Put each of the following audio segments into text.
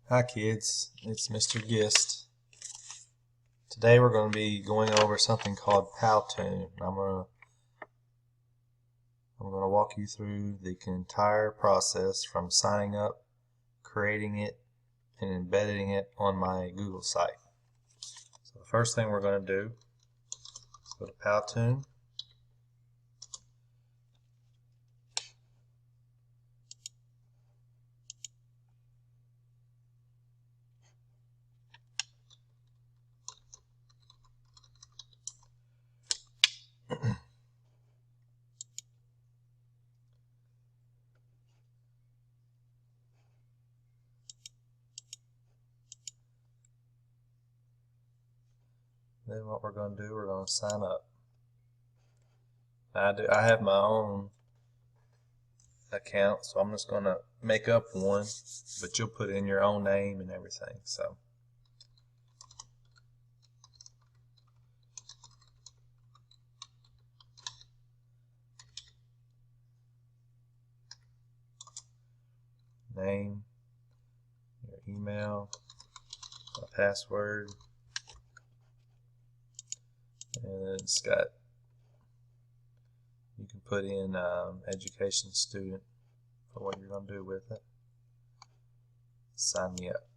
Hi kids, it's Mr. Gist. Today we're going to be going over something called Powtoon. I'm going to walk you through the entire process from signing up, creating it, and embedding it on my Google site. So the first thing we're going to do is go to Powtoon. Then what we're going to do, we're going to sign up. I have my own account, so I'm just going to make up one, but you'll put in your own name and everything. So name, your email, a password, and it's got, you can put in education student for what you're going to do with it. Sign me up.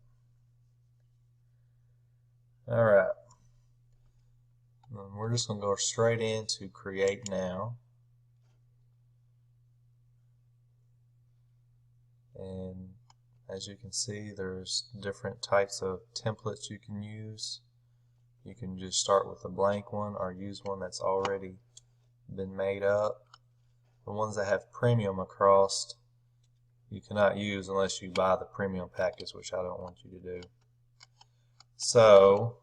Alright, we're just going to go straight into create now, and as you can see, there's different types of templates you can use. You can just start with a blank one or use one that's already been made up. The ones that have premium across you cannot use unless you buy the premium package, which I don't want you to do. So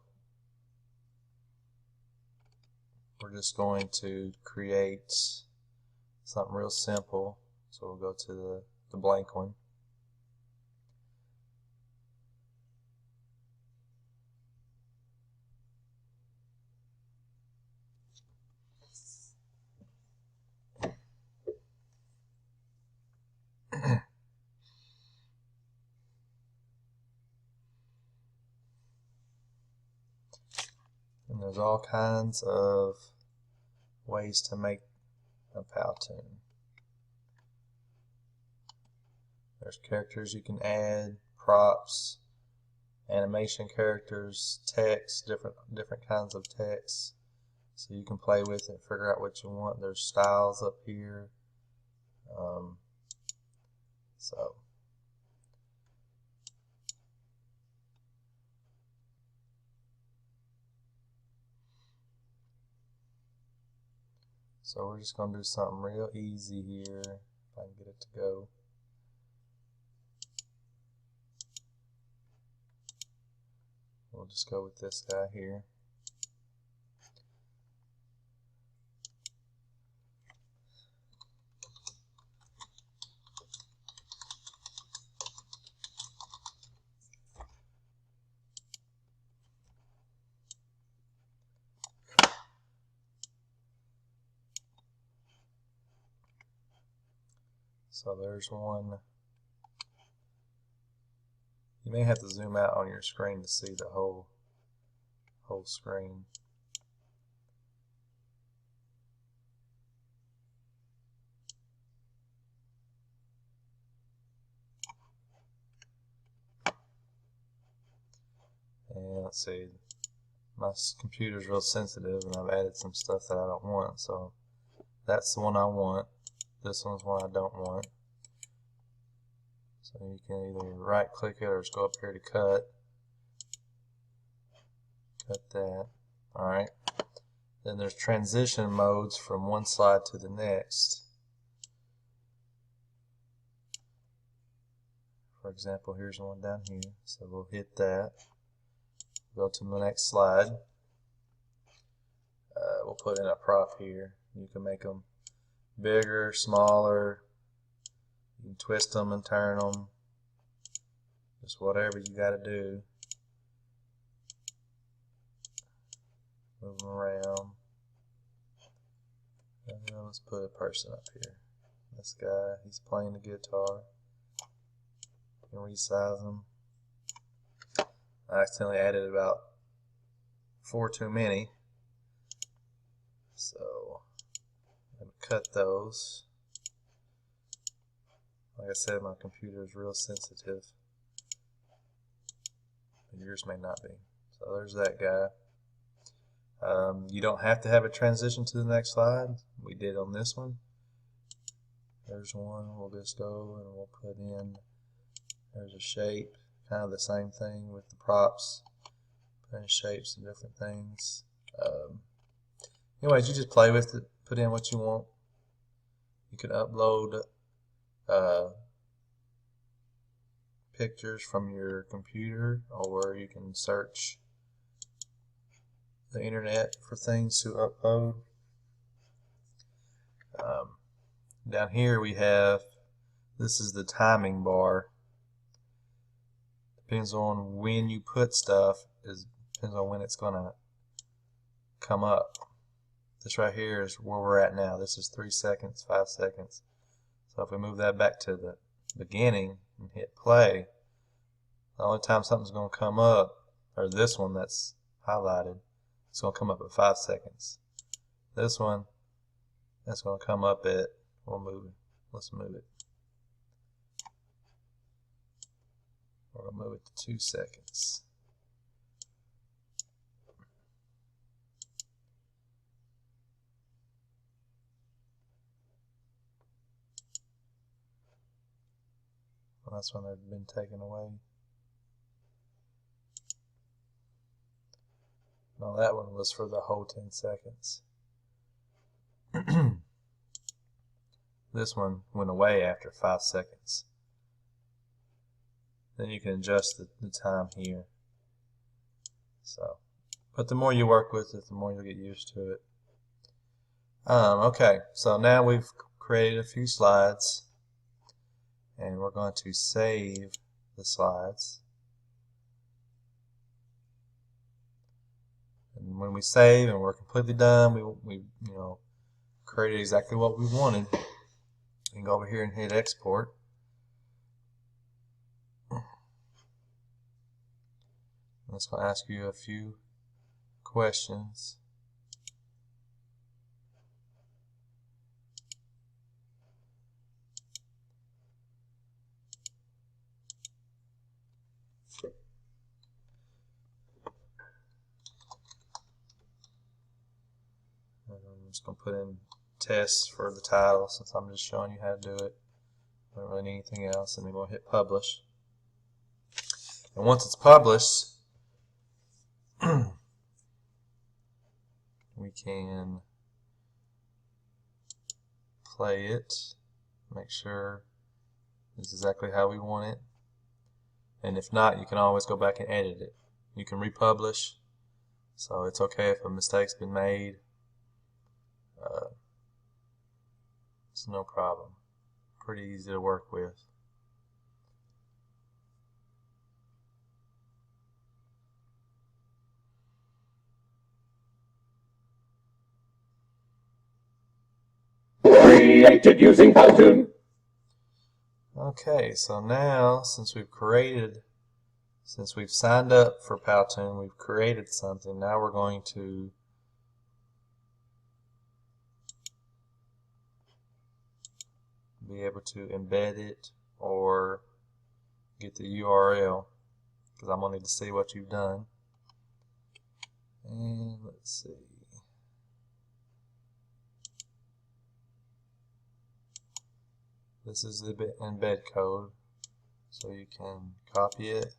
we're just going to create something real simple. So we'll go to the blank one. And there's all kinds of ways to make a Powtoon. There's characters you can add, props, animation characters, text, different kinds of text. So you can play with it, figure out what you want. There's styles up here. So we're just going to do something real easy here, if I can get it to go. We'll just go with this guy here. So there's one. You may have to zoom out on your screen to see the whole screen. And let's see, my computer's real sensitive and I've added some stuff that I don't want, so that's the one I want. This one's one I don't want. So you can either right click it or just go up here to cut that. Alright, then there's transition modes from one slide to the next. For example, here's one down here, so we'll hit that. Go to the next slide. We'll put in a prop here. You can make them bigger, smaller. You can twist them and turn them. Just whatever you got to do. Move them around. And then let's put a person up here. This guy, he's playing the guitar. You can resize him. I accidentally added about 4 too many. So I'm going to cut those. Like I said, my computer is real sensitive. Yours may not be. So there's that guy. You don't have to have a transition to the next slide. We did on this one. There's one. We'll just go and we'll put in, there's a shape. Kind of the same thing with the props. Put in shapes and different things. Anyways, you just play with it. Put in what you want. You can upload pictures from your computer, or you can search the internet for things to upload. Down here we have, this is the timing bar. Depends on when you put stuff, depends on when it's going to come up. This right here is where we're at now. This is 3 seconds, 5 seconds. So if we move that back to the beginning and hit play, the only time something's going to come up, or this one that's highlighted, it's going to come up at 5 seconds. This one, that's going to come up at, we'll move it. Let's move it. We're going to move it to 2 seconds. Well, that's when they've been taken away. No, that one was for the whole 10 seconds. This one went away after 5 seconds. Then you can adjust the time here. So, but the more you work with it, the more you'll get used to it. Okay, so now we've created a few slides, and we're going to save the slides. And when we save and we're completely done, we created exactly what we wanted. You can go over here and hit export. It's going to ask you a few questions. I'm just going to put in tests for the title since I'm just showing you how to do it. I don't really need anything else. And then we'll hit publish. And once it's published, we can play it, make sure it's exactly how we want it. And if not, you can always go back and edit it. You can republish, so it's okay if a mistake's been made. It's no problem. Pretty easy to work with. Created using Powtoon. Okay, so now since we've signed up for Powtoon, we've created something. Now we're going to be able to embed it or get the URL, because I'm going to need to see what you've done. And let's see. This is the embed code, so you can copy it,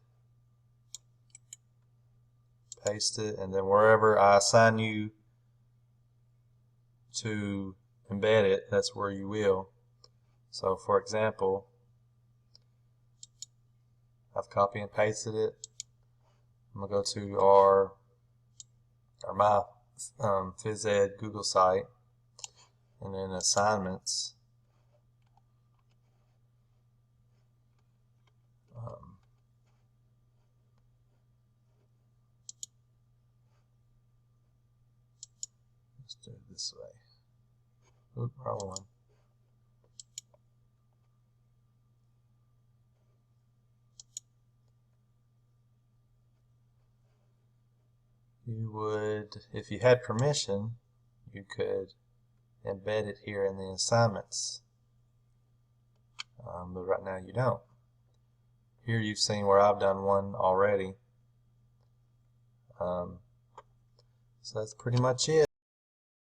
paste it, and then wherever I assign you to embed it, that's where you will. So for example, I've copy and pasted it. I'm going to go to my Phys Ed Google site, and then assignments. Let's do it this way. Oop, wrong one. you would, if you had permission, you could embed it here in the assignments. But right now you don't. Here you've seen where I've done one already. So that's pretty much it.